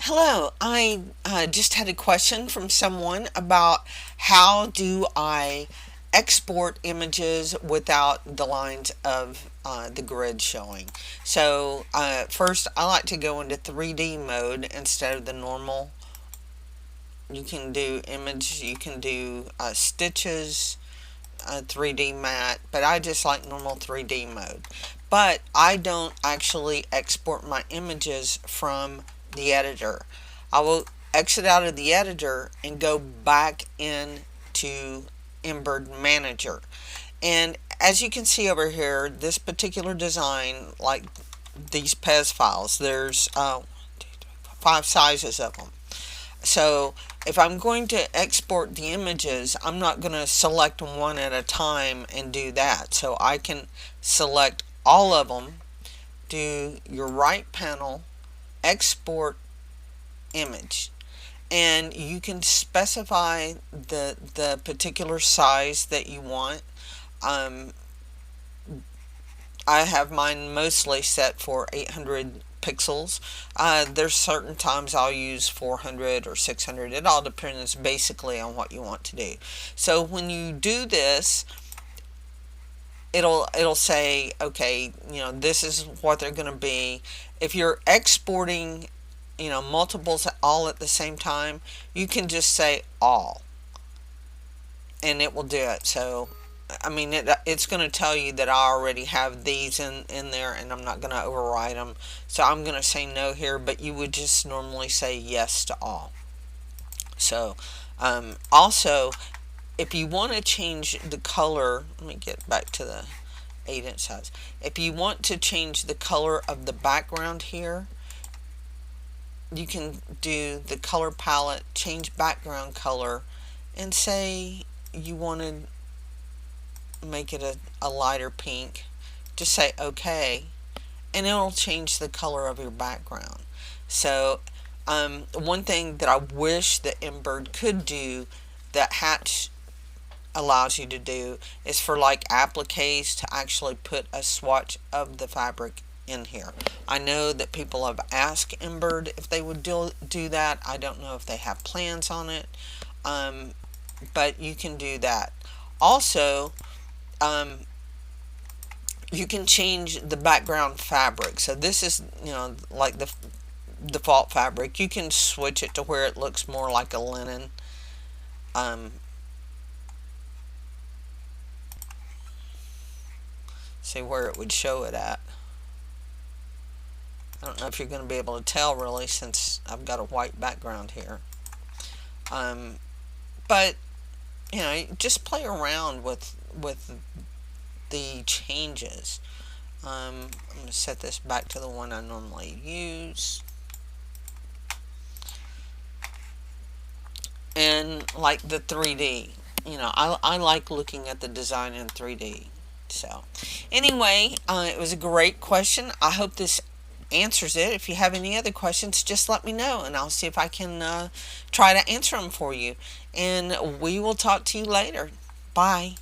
Hello, I just had a question from someone about how do I export images without the lines of the grid showing. First, I like to go into 3D mode instead of the normal. You can do image, you can do stitches, 3D matte, but I just like normal 3D mode. But I don't actually export my images from the editor. I will exit out of the editor and go back into Embird Manager. And as you can see over here, this particular design, like these PEZ files, there's 5 sizes of them. So if I'm going to export the images, I'm not going to select one at a time and do that. So I can select all of them, do your right panel, export image. And you can specify the particular size that you want. I have mine mostly set for 800 pixels. There's certain times I'll use 400 or 600. It all depends basically on what you want to do. So when you do this, it'll say, okay, this is what they're going to be. If you're exporting, multiples all at the same time, you can just say all, and it will do it. So I mean, it's going to tell you that I already have these in there and I'm not going to override them. So I'm going to say no here, but you would just normally say yes to all. So also, if you want to change the color, let me get back to the 8-inch size. If you want to change the color of the background here, you can do the color palette, change background color, and say you wanted make it a lighter pink. Just say OK, and it'll change the color of your background. So one thing that I wish that Embird could do that Hatch allows you to do is for like appliques to actually put a swatch of the fabric in here. I know that people have asked Embird if they would do that. I don't know if they have plans on it, but you can do that. Also, you can change the background fabric. So this is, like the default fabric. You can switch it to where it looks more like a linen. See where it would show it at. I don't know if you're going to be able to tell really, since I've got a white background here. But just play around with the changes. I'm going to set this back to the one I normally use. And like the 3D, I like looking at the design in 3D. So anyway, it was a great question. I hope this answers it. If you have any other questions, just let me know and I'll see if I can try to answer them for you. And we will talk to you later. Bye.